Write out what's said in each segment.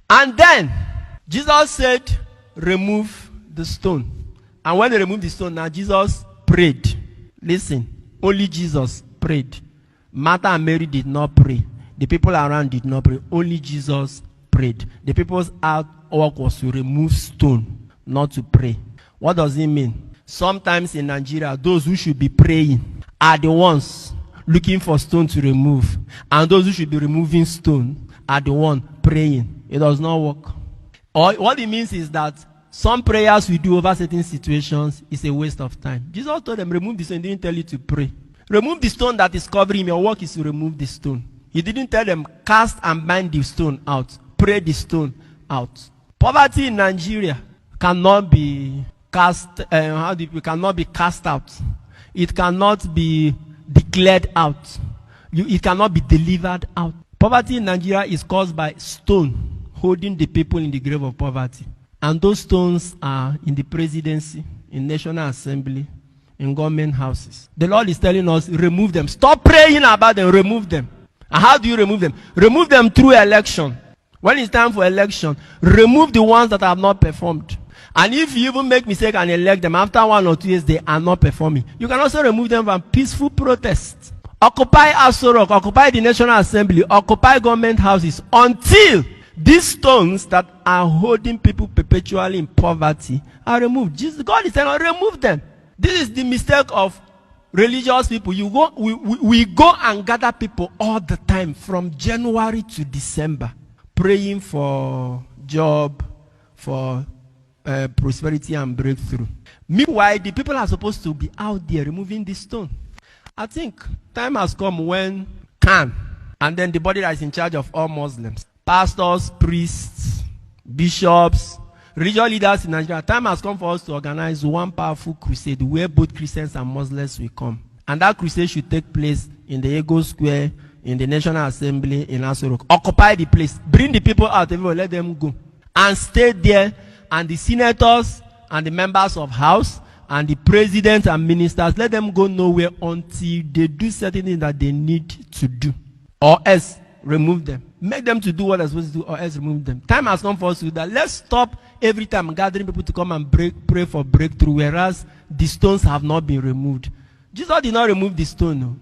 And then Jesus said, remove the stone. And when they removed the stone, now Jesus prayed. Listen, only Jesus prayed. Martha and Mary did not pray. The people around did not pray. Only Jesus prayed. The people's work was to remove stone, not to pray. What does it mean? Sometimes in Nigeria, those who should be praying are the ones looking for stone to remove. And those who should be removing stone are the ones praying. It does not work. Or what it means is that some prayers we do over certain situations is a waste of time. Jesus told them, remove the stone. He didn't tell you to pray. Remove the stone that is covering your work is to remove the stone. He didn't tell them, cast and bind the stone out. Pray the stone out. Poverty in Nigeria cannot be cannot be cast out. It cannot be declared out. It cannot be delivered out. Poverty in Nigeria is caused by stone holding the people in the grave of poverty. And those stones are in the presidency, in National Assembly, in government houses. The Lord is telling us, remove them. Stop praying about them, remove them. And how do you remove them? Remove them through election. When it's time for election, remove the ones that have not performed. And if you even make mistake and elect them, after 1 or 2 years, they are not performing. You can also remove them from peaceful protests. Occupy Aso Rock, occupy the National Assembly, occupy government houses until these stones that are holding people perpetually in poverty are removed. God is saying, remove them. This is the mistake of religious people. We go and gather people all the time from January to December, praying for job, for prosperity and breakthrough. Meanwhile, the people are supposed to be out there removing this stone. I think time has come when Khan, and then the body that is in charge of all Muslims, pastors, priests, bishops, religious leaders in Nigeria, time has come for us to organize one powerful crusade where both Christians and Muslims will come. And that crusade should take place in the Ego Square, in the National Assembly, in Aso Rock. Occupy the place. Bring the people out, everyone, let them go. And stay there, and the senators and the members of House and the president and ministers, let them go nowhere until they do certain things that they need to do. Or else, remove them. Make them to do what they're supposed to do, or else remove them. Time has come for us to do that. Let's stop every time gathering people to come and pray for breakthrough, whereas the stones have not been removed. Jesus did not remove the stone, no,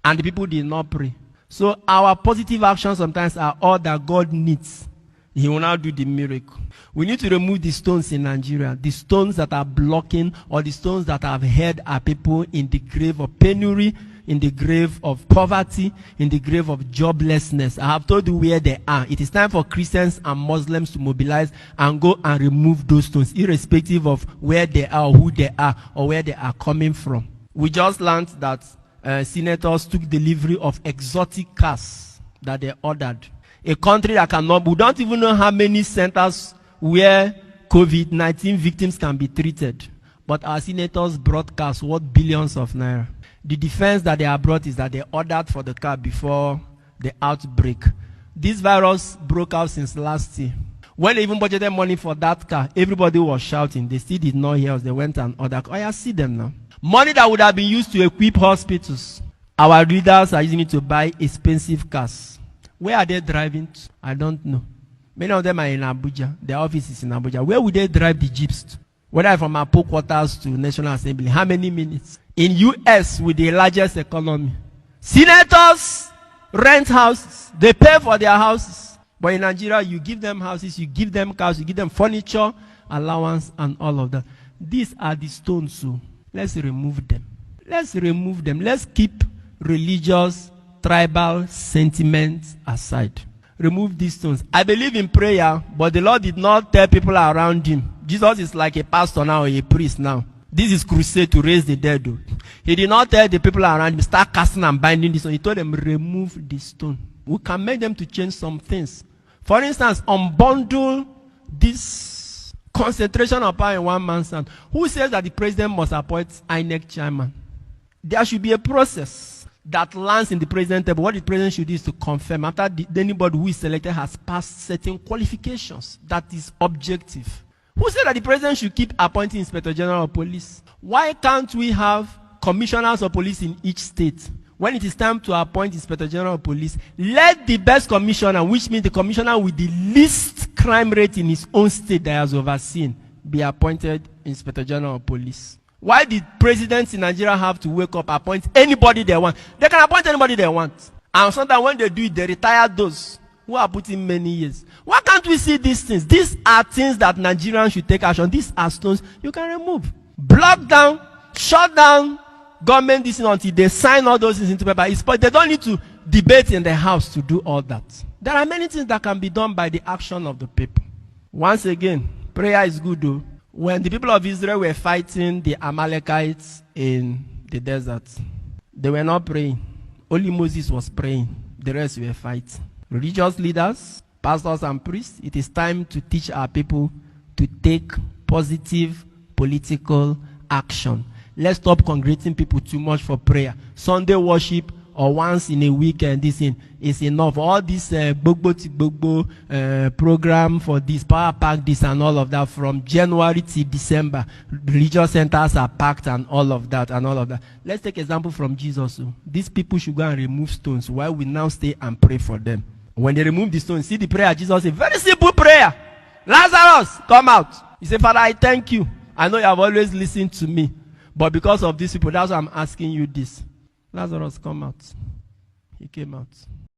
and the people did not pray. So our positive actions sometimes are all that God needs. He will now do the miracle. We need to remove the stones in Nigeria, the stones that are blocking, or the stones that have held our people in the grave of penury, in the grave of poverty, in the grave of joblessness. I have told you where they are. It is time for Christians and Muslims to mobilize and go and remove those stones, irrespective of where they are, who they are, or where they are coming from. We just learned that senators took delivery of exotic cars that they ordered. A country that cannot, we don't even know how many centers where COVID-19 victims can be treated. But our senators brought cars worth billions of naira. The defense that they have brought is that they ordered for the car before the outbreak. This virus broke out since last year. When they even budgeted money for that car, everybody was shouting. They still did not hear us. They went and ordered. Oh, I see them now. Money that would have been used to equip hospitals. Our leaders are using it to buy expensive cars. Where are they driving to? I don't know. Many of them are in Abuja. Their office is in Abuja. Where would they drive the jeeps to? Whether from Apo quarters to National Assembly. How many minutes? In US, with the largest economy, senators rent houses. They pay for their houses. But in Nigeria, you give them houses, you give them cars, you give them furniture, allowance, and all of that. These are the stones, so let's remove them. Let's remove them. Let's keep religious, tribal sentiments aside. Remove these stones. I believe in prayer, but the Lord did not tell people around him. Jesus is like a pastor now, or a priest now. This is crusade to raise the dead. Though. He did not tell the people around him, start casting and binding this stone. He told them, remove the stone. We can make them to change some things. For instance, unbundle this concentration of power in one man's hand. Who says that the president must appoint INEC chairman? There should be a process that lands in the president table. What the president should do is to confirm after anybody who is selected has passed certain qualifications. That is objective. Who said that the president should keep appointing Inspector General of Police? Why can't we have commissioners of police in each state? When it is time to appoint Inspector General of Police, let the best commissioner, which means the commissioner with the least crime rate in his own state that he has overseen, be appointed Inspector General of Police. Why did presidents in Nigeria have to wake up, appoint anybody they want? They can appoint anybody they want. And sometimes when they do it, they retire those who are put in many years. Why can't we see these things? These are things that Nigerians should take action. These are stones you can remove. Block down, shut down government this until they sign all those things into paper. But they don't need to debate in the house to do all that. There are many things that can be done by the action of the people. Once again, prayer is good though. When the people of Israel were fighting the Amalekites in the desert, they were not praying. Only Moses was praying. The rest were fighting. Religious leaders, pastors and priests, it is time to teach our people to take positive political action. Let's stop congregating people too much for prayer. Sunday worship or once in a weekend, this is enough. All this program for this, power pack this and all of that, from January to December, religious centers are packed and all of that. Let's take example from Jesus. These people should go and remove stones while we now stay and pray for them. When they remove the stones, see the prayer Jesus said, very simple prayer. Lazarus, come out. He said, Father, I thank you. I know you have always listened to me. But because of these people, that's why I'm asking you this. Lazarus, come out. He came out.